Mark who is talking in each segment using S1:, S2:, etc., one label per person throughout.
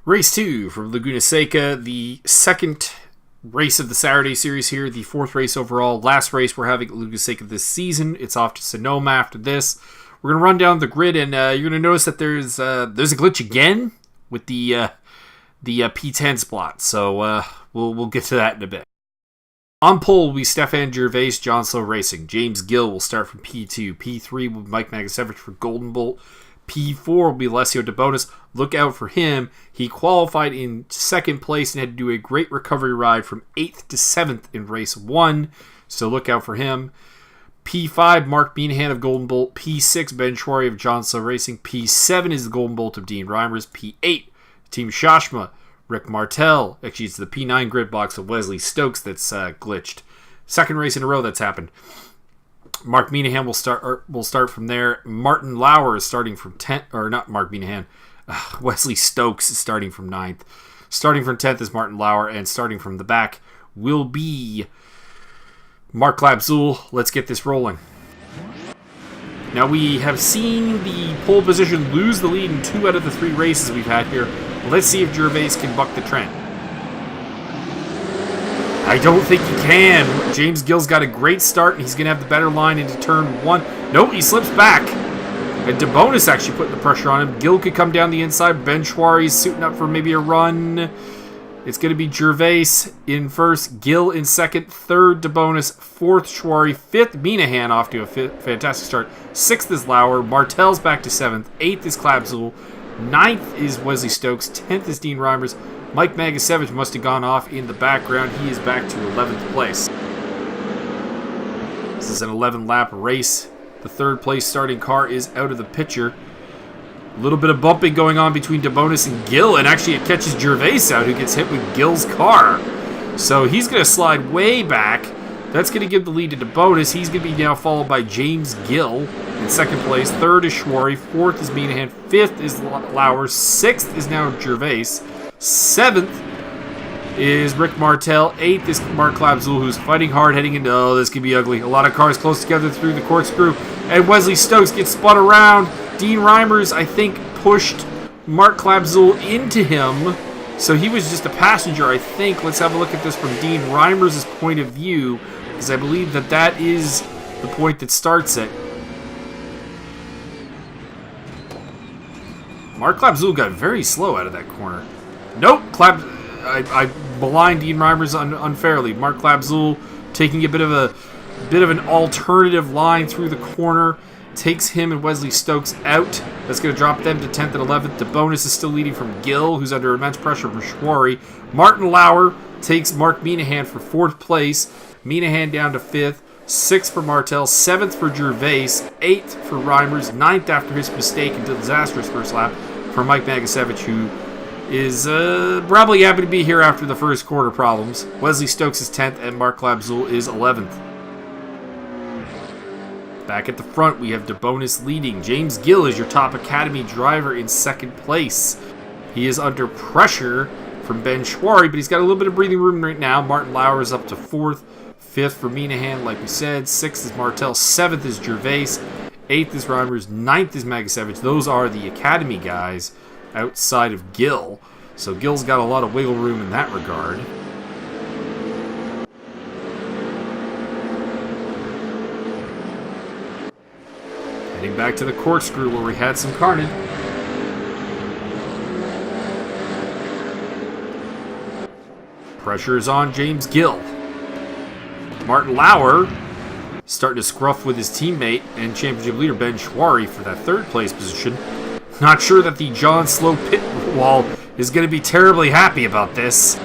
S1: Race 2 from Laguna Seca, the second race of the Saturday series here, the fourth race overall. Last race we're having at Laguna Seca this season. It's off to Sonoma after this. We're going to run down the grid, and you're going to notice that there's a glitch again with the P10 spot. So we'll get to that in a bit. On pole will be Stefan Gervais, John Slow Racing. James Gill will start from P2. P3 will be Mike Magasevich for Golden Bolt. P4 will be Alessio DeBonis. Look out for him. He qualified in second place and had to do a great recovery ride from 8th to 7th in race 1. So look out for him. P5, Mark Meanahan of Golden Bolt. P6, Ben Schwarry of John Slow Racing. P7 is the Golden Bolt of Dean Reimers. P8, Team Shashma, Rick Martel. Actually, it's the P9 grid box of Wesley Stokes that's glitched. Second race in a row that's happened. Mark Meanahan will start from there. Martin Lauer is starting from 10th, or not Mark Meanahan. Wesley Stokes is starting from 9th. Starting from 10th is Martin Lauer, and starting from the back will be Mark Labzul. Let's get this rolling. Now we have seen the pole position lose the lead in 2 out of the 3 races we've had here. Let's see if Gervais can buck the trend. I don't think he can. James Gill's got a great start, and he's going to have the better line into turn 1. Nope, he slips back. And DeBonis actually putting the pressure on him. Gill could come down the inside. Ben Schwarry's suiting up for maybe a run. It's going to be Gervais in first, Gill in second, third DeBonis, fourth Schwarry, fifth Meanahan off to a fantastic start. 6th is Lauer. Martel's back to 7th. 8th is Klabzul. 9th is Wesley Stokes. 10th is Dean Reimers. Mike Magasevich must have gone off in the background. He is back to 11th place. This is an 11-lap race. The third place starting car is out of the picture. A little bit of bumping going on between DeBonis and Gill, and actually it catches Gervais out, who gets hit with Gill's car. So he's going to slide way back. That's going to give the lead to DeBonis. He's going to be now followed by James Gill in second place. Third is Schwarry. Fourth is Meanahan. Fifth is Lauer. 6th is now Gervais. 7th is Rick Martel. 8th is Mark Klabzul, who's fighting hard heading into... Oh, this could be ugly. A lot of cars close together through the corkscrew. And Wesley Stokes gets spun around. Dean Reimers, I think, pushed Mark Klabzul into him. So he was just a passenger, I think. Let's have a look at this from Dean Reimers' point of view, because I believe that is the point that starts it. Mark Klabzul got very slow out of that corner. Nope, I maligned Dean Reimers unfairly. Mark Klabzul taking a bit of an alternative line through the corner, takes him and Wesley Stokes out. That's going to drop them to 10th and 11th. DeBonis is still leading from Gill, who's under immense pressure from Schwarry. Martin Lauer takes Mark Meanahan for 4th place. Meanahan down to 5th. 6th for Martel. 7th for Gervais. 8th for Reimers. 9th after his mistake and disastrous first lap for Mike Magasevich, who is probably happy to be here after the first quarter problems. Wesley Stokes is 10th, and Mark Klabzul is 11th. Back at the front, we have DeBonis leading. James Gill is your top Academy driver in second place. He is under pressure from Ben Schwarry, but he's got a little bit of breathing room right now. Martin Lauer is up to 4th. 5th for Meanahan, like we said. 6th is Martel. 7th is Gervais. 8th is Reimers. 9th is Magasevich. Those are the Academy guys outside of Gill. So Gill's got a lot of wiggle room in that regard. Heading back to the corkscrew where we had some carnage. Pressure is on James Gill. Martin Lauer starting to scruff with his teammate and championship leader Ben Schwarry for that 3rd place position. Not sure that the John Slow pit wall is going to be terribly happy about this.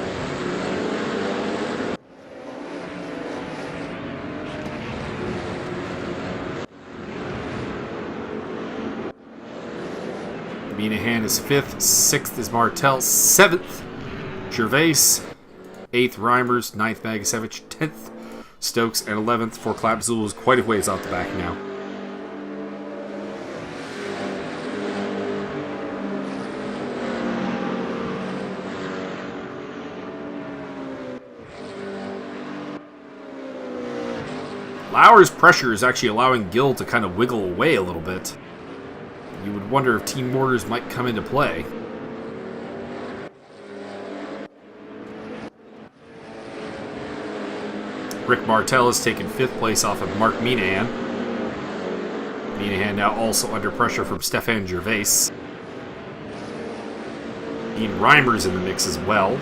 S1: Meanahan is 5th. 6th is Martel. 7th, Gervais. 8th, Reimers. 9th, Magasevich. 10th, Stokes. And 11th for Klabzul is quite a ways out the back now. Lauer's pressure is actually allowing Gill to kind of wiggle away a little bit. You would wonder if Team Mortars might come into play. Rick Martel has taken 5th place off of Mark Minahan. Minahan now also under pressure from Stefan Gervais. Dean Reimer's in the mix as well.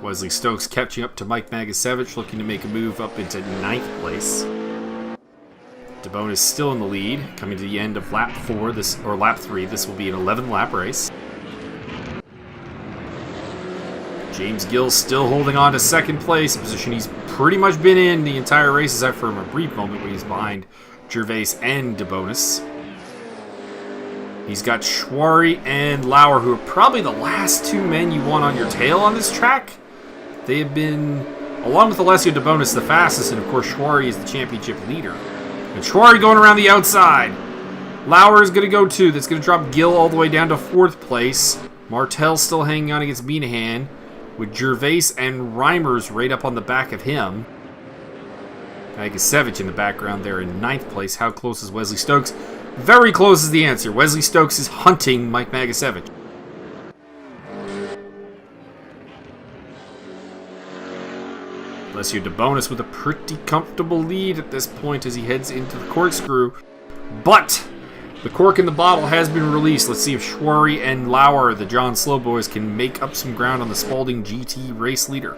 S1: Wesley Stokes catching up to Mike Magasevich, looking to make a move up into 9th place. DeBonis still in the lead, coming to the end of lap 4, lap 3. This will be an 11-lap race. James Gill still holding on to 2nd place, a position he's pretty much been in the entire race, except for a brief moment when he's behind Gervais and DeBonis. He's got Schwari and Lauer, who are probably the last 2 men you want on your tail on this track. They have been, along with Alessio DeBonis, the fastest, and of course Schwari is the championship leader. And Schwari going around the outside. Lauer is going to go 2. That's going to drop Gill all the way down to 4th place. Martel still hanging on against Minahan, with Gervais and Reimers right up on the back of him. Magasevich in the background there in 9th place. How close is Wesley Stokes? Very close is the answer. Wesley Stokes is hunting Mike Magasevich. Alessio DeBonis with a pretty comfortable lead at this point as he heads into the corkscrew. But the cork in the bottle has been released. Let's see if Schwari and Lauer, the John Slow boys, can make up some ground on the Spalding GT race leader.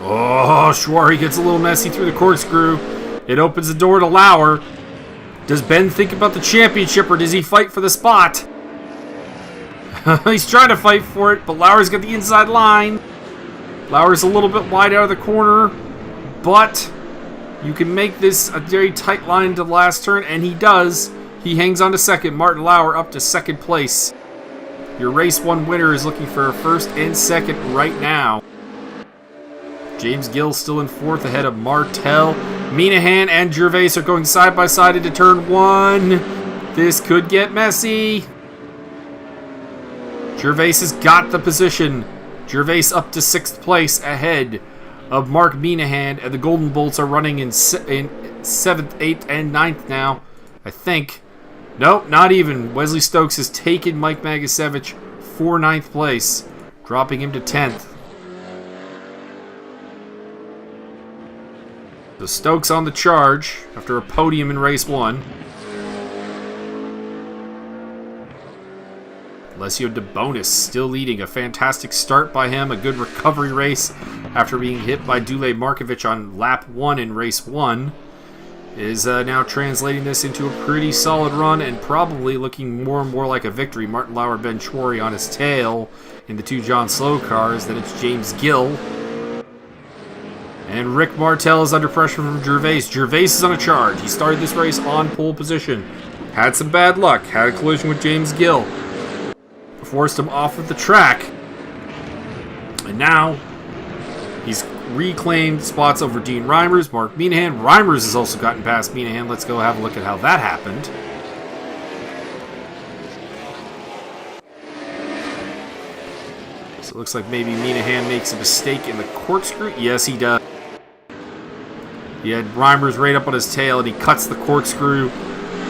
S1: Oh, Schwari gets a little messy through the corkscrew. It opens the door to Lauer. Does Ben think about the championship, or does he fight for the spot? He's trying to fight for it, but Lauer's got the inside line. Lauer's a little bit wide out of the corner, but you can make this a very tight line to the last turn, and he does. He hangs on to 2nd. Martin Lauer up to 2nd place. Your race 1 winner is looking for 1st and 2nd right now. James Gill still in 4th ahead of Martel. Minahan and Gervais are going side by side into turn 1. This could get messy. Gervais has got the position. Gervais up to 6th place ahead of Mark Minahan, and the Golden Bolts are running in 7th, 8th, and 9th now, I think. Nope, not even. Wesley Stokes has taken Mike Magasevich for 9th place, dropping him to 10th. So Stokes on the charge after a podium in race 1. Alessio DeBonis still leading. A fantastic start by him. A good recovery race after being hit by Dule Markovic on lap 1 in race 1. Is now translating this into a pretty solid run and probably looking more and more like a victory. Martin Lauer, Ben Schwari on his tail in the 2 John Slow cars. Then it's James Gill. And Rick Martel is under pressure from Gervais. Gervais is on a charge. He started this race on pole position. Had some bad luck. Had a collision with James Gill. Forced him off of the track. And now he's reclaimed spots over Dean Reimers, Mark Minahan. Reimers has also gotten past Minahan. Let's go have a look at how that happened. So it looks like maybe Minahan makes a mistake in the corkscrew. Yes, he does. He had Reimers right up on his tail, and he cuts the corkscrew,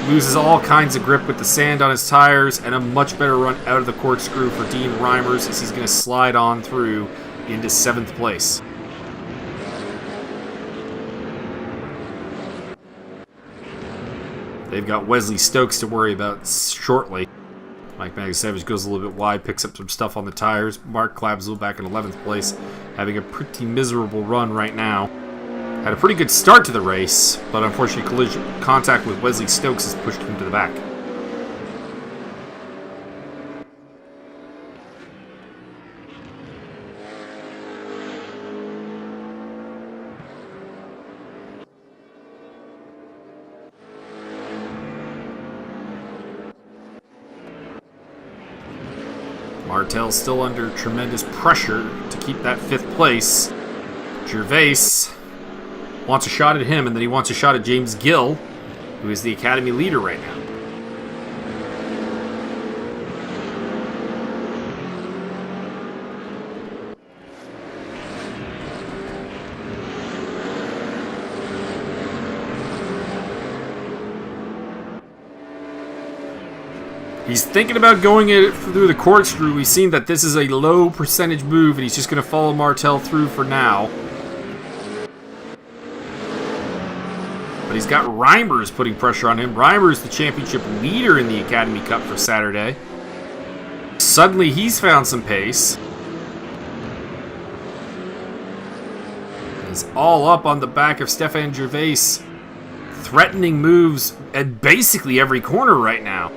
S1: loses all kinds of grip with the sand on his tires, and a much better run out of the corkscrew for Dean Reimers as he's going to slide on through into 7th place. They've got Wesley Stokes to worry about shortly. Mike Magasevich goes a little bit wide, picks up some stuff on the tires. Mark Klabsel back in 11th place, having a pretty miserable run right now. Had a pretty good start to the race, but unfortunately collision contact with Wesley Stokes has pushed him to the back. Martel's still under tremendous pressure to keep that 5th place. Gervais wants a shot at him, and then he wants a shot at James Gill, who is the Academy leader right now. He's thinking about going it through the corkscrew. We've seen that this is a low percentage move, and he's just going to follow Martel through for now. But he's got Reimers putting pressure on him. Reimers, the championship leader in the Academy Cup for Saturday. Suddenly, he's found some pace. He's all up on the back of Stefan Gervais. Threatening moves at basically every corner right now.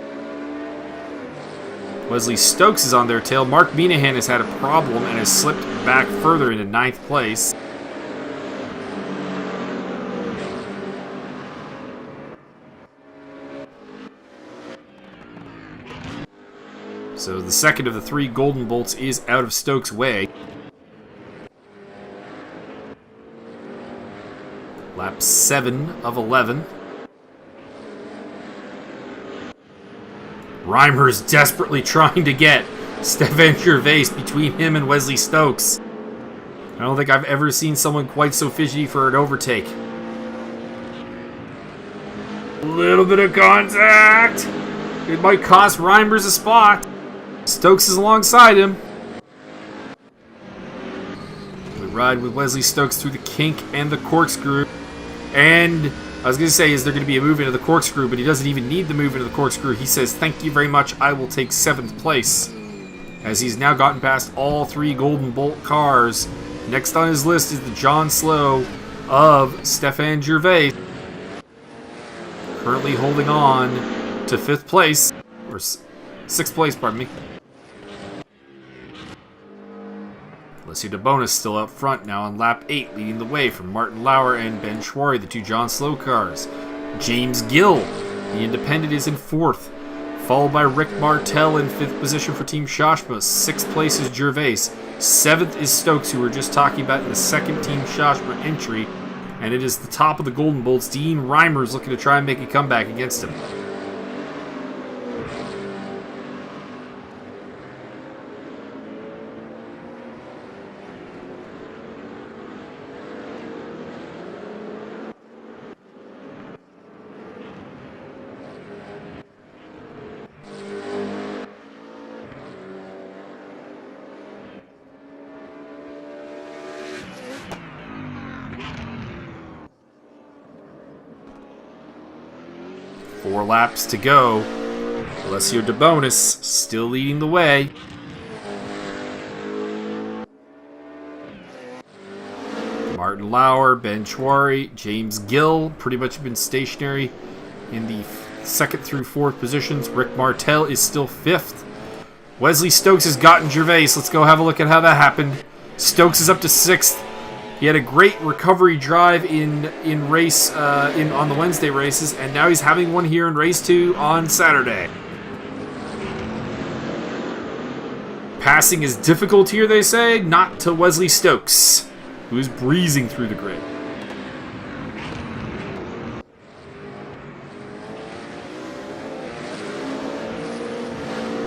S1: Wesley Stokes is on their tail. Mark Minahan has had a problem and has slipped back further into 9th place. So the second of the 3 golden bolts is out of Stokes' way. Lap 7 of 11. Reimers desperately trying to get Stefan Gervais between him and Wesley Stokes. I don't think I've ever seen someone quite so fidgety for an overtake. A little bit of contact. It might cost Reimers a spot. Stokes is alongside him. We ride with Wesley Stokes through the kink and the corkscrew. And I was going to say, is there going to be a move into the corkscrew, but he doesn't even need the move into the corkscrew. He says, thank you very much, I will take 7th place. As he's now gotten past all 3 Golden Bolt cars. Next on his list is the John Slow of Stefan Gervais. Currently holding on to 5th place, or 6th place, pardon me. Alessio DeBonis still up front now on lap 8, leading the way from Martin Lauer and Ben Schwarry, the 2 John Slow cars. James Gill, the independent, is in 4th, followed by Rick Martel in 5th position for Team Shashma. 6th place is Gervais. 7th is Stokes, who we were just talking about in the 2nd Team Shashma entry. And it is the top of the Golden Bolts, Dean Reimers, looking to try and make a comeback against him. Four laps to go. Alessio DeBonis still leading the way. Martin Lauer, Ben Schwarry, James Gill pretty much been stationary in the 2nd through 4th positions. Rick Martel is still 5th. Wesley Stokes has gotten Gervais. Let's go have a look at how that happened. Stokes is up to 6th. He had a great recovery drive in race on the Wednesday races, and now he's having one here in race 2 on Saturday. Passing is difficult here, they say, not to Wesley Stokes, who is breezing through the grid.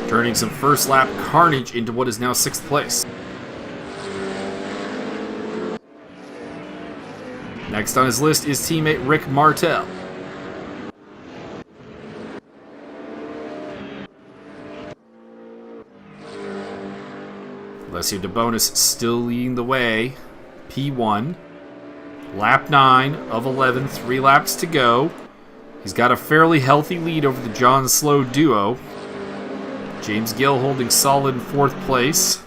S1: Turning some first lap carnage into what is now 6th place. Next on his list is teammate Rick Martel. Alessio DeBonis still leading the way. P1. Lap 9 of 11, 3 laps to go. He's got a fairly healthy lead over the John Slow duo. James Gill holding solid in 4th place.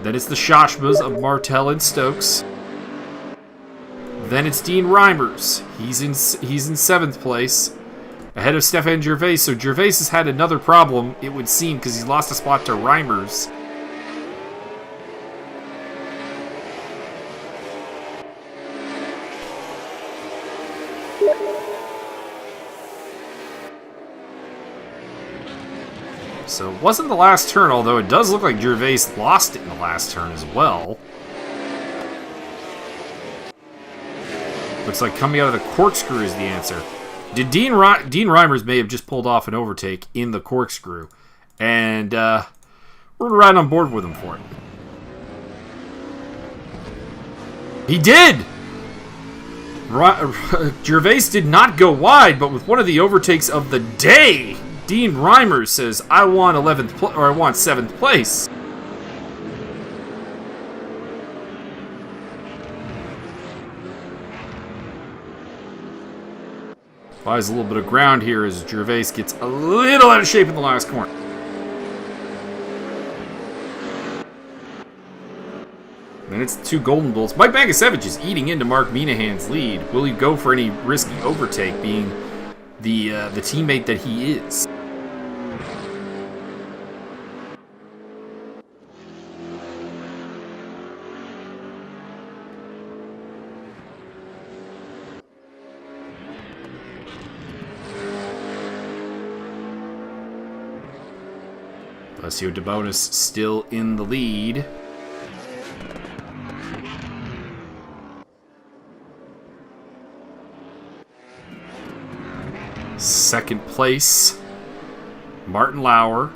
S1: Then it's the Shashmas of Martel and Stokes. Then it's Dean Reimers. He's in 7th place, ahead of Stefan Gervais. So Gervais has had another problem, it would seem, because he's lost a spot to Reimers. So it wasn't the last turn, although it does look like Gervais lost it in the last turn as well. Looks like coming out of the corkscrew is the answer. Dean Reimers may have just pulled off an overtake in the corkscrew. And we're right on board with him for it. He did! Gervais did not go wide, but with one of the overtakes of the day, Dean Reimers says, I want 7th place. Buys a little bit of ground here as Gervais gets a little out of shape in the last corner. And it's 2 golden bolts. Mike Magasevich is eating into Mark Minahan's lead. Will he go for any risky overtake, being the teammate that he is? Alessio DeBonis still in the lead. Second place, Martin Lauer.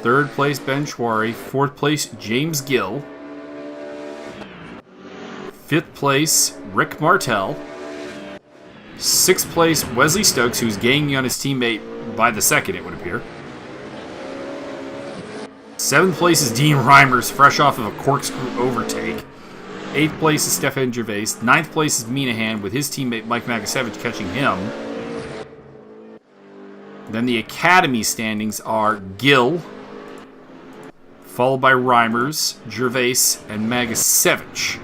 S1: Third place, Ben Schwari. Fourth place, James Gill. Fifth place, Rick Martel. Sixth place, Wesley Stokes, who's gaining on his teammate by the second, it would appear. Seventh place is Dean Reimers, fresh off of a corkscrew overtake. Eighth place is Stefan Gervais. Ninth place is Minahan, with his teammate Mike Magasevich catching him. Then the Academy standings are Gill, followed by Reimers, Gervais, and Magasevich.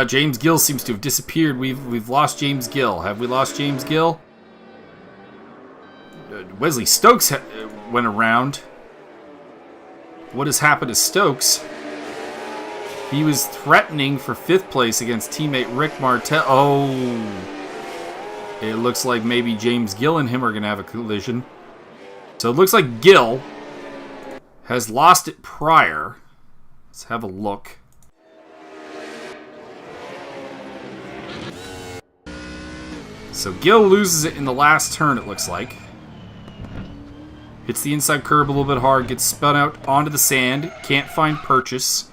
S1: James Gill seems to have disappeared. We've lost James Gill. Have we lost James Gill? Wesley Stokes went around. What has happened to Stokes? He was threatening for 5th place against teammate Rick Martel. Oh. It looks like maybe James Gill and him are going to have a collision. So it looks like Gill has lost it prior. Let's have a look. So Gill loses it in the last turn, it looks like. Hits the inside curb a little bit hard, gets spun out onto the sand, can't find purchase.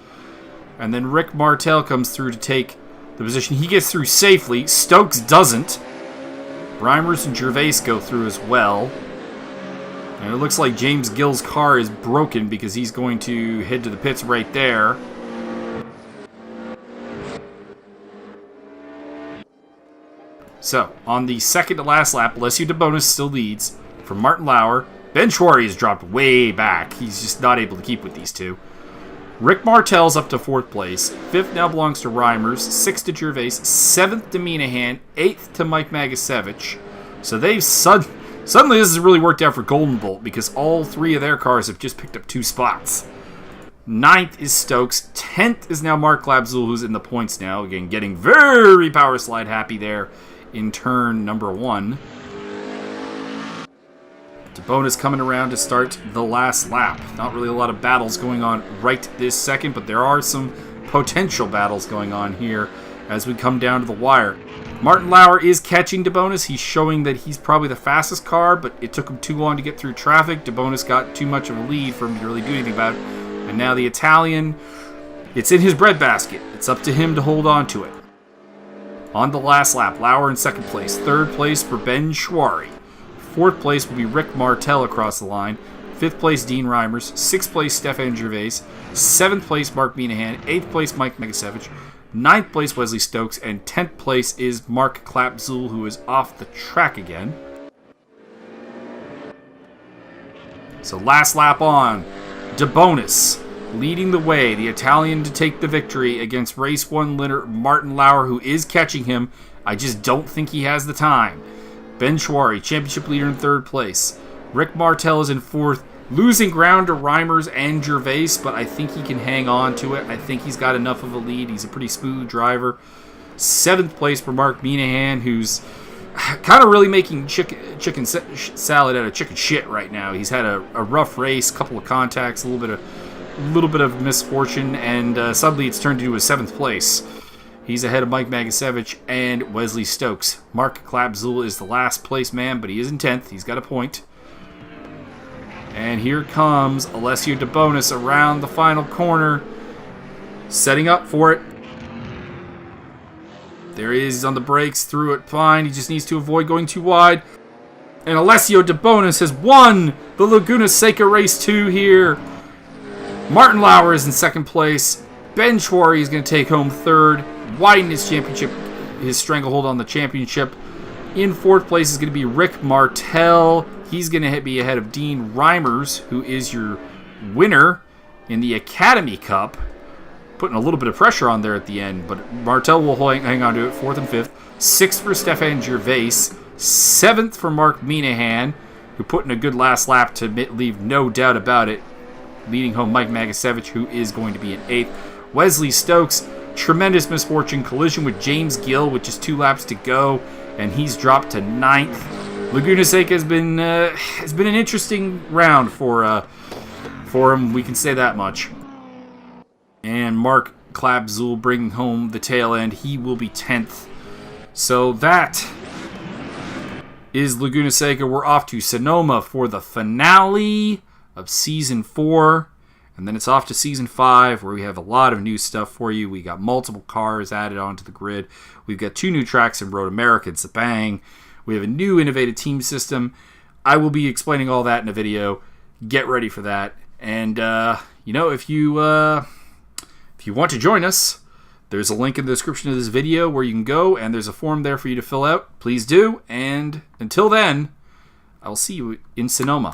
S1: And then Rick Martel comes through to take the position. He gets through safely. Stokes doesn't. Reimers and Gervais go through as well. And it looks like James Gill's car is broken because he's going to head to the pits right there. So, on the second to last lap, Alessio DeBonis still leads from Martin Lauer. Ben Schwari has dropped way back. He's just not able to keep with these two. Rick Martel's up to 4th place. 5th now belongs to Reimers. 6th to Gervais. 7th to Minahan. 8th to Mike Magasevich. So they've suddenly this has really worked out for Golden Bolt because all 3 of their cars have just picked up 2 spots. 9th is Stokes. 10th is now Mark Labzul, who's in the points now. Again, getting very power slide happy there in turn number 1. DeBonis coming around to start the last lap. Not really a lot of battles going on right this second, but there are some potential battles going on here as we come down to the wire. Martin Lauer is catching DeBonis. He's showing that he's probably the fastest car, but it took him too long to get through traffic. DeBonis got too much of a lead for him to really do anything about it. And now the Italian, it's in his breadbasket. It's up to him to hold on to it. On the last lap, Lauer in 2nd place. 3rd place for Ben Schwari. 4th place will be Rick Martel across the line. 5th place, Dean Reimers. 6th place, Stefan Gervais. 7th place, Mark Minahan. 8th place, Mike Magasevich. 9th place, Wesley Stokes. And 10th place is Mark Klapzul, who is off the track again. So last lap on. DeBonis leading the way. The Italian to take the victory against race 1 winner Martin Lauer, who is catching him. I just don't think he has the time. Ben Schwari, championship leader in 3rd place. Rick Martel is in 4th, losing ground to Reimers and Gervais, but I think he can hang on to it. I think he's got enough of a lead. He's a pretty smooth driver. 7th place for Mark Minahan, who's kind of really making chicken salad out of chicken shit right now. He's had a rough race, couple of contacts, a little bit of misfortune, and suddenly it's turned into a 7th place. He's ahead of Mike Magasevich and Wesley Stokes. Mark Klapzul is the last place man, but he is in 10th. He's got a point. And here comes Alessio DeBonis around the final corner, setting up for it. There he is. He's on the brakes, through it fine. He just needs to avoid going too wide. And Alessio DeBonis has won the Laguna Seca Race 2 here. Martin Lauer is in 2nd place. Ben Chouari is going to take home 3rd, widen his stranglehold on the championship. In 4th place is going to be Rick Martel. He's going to be ahead of Dean Reimers, who is your winner in the Academy Cup. Putting a little bit of pressure on there at the end, but Martel will hang on to it. 4th and 5th. 6th for Stefan Gervais. 7th for Mark Minahan, who put in a good last lap to leave no doubt about it, leading home Mike Magasevich, who is going to be in 8th. Wesley Stokes, tremendous misfortune, collision with James Gill with just 2 laps to go, and he's dropped to 9th. Laguna Seca has been an interesting round for him, we can say that much. And Mark Klapzul bringing home the tail end. He will be 10th. So that is Laguna Seca. We're off to Sonoma for the finale of Season 4. And then it's off to Season 5, where we have a lot of new stuff for you. We got multiple cars added onto the grid. We've got 2 new tracks in Road America and Sepang. We have a new innovative team system. I will be explaining all that in a video. Get ready for that. And, if you want to join us, there's a link in the description of this video where you can go, and there's a form there for you to fill out. Please do. And until then, I'll see you in Sonoma.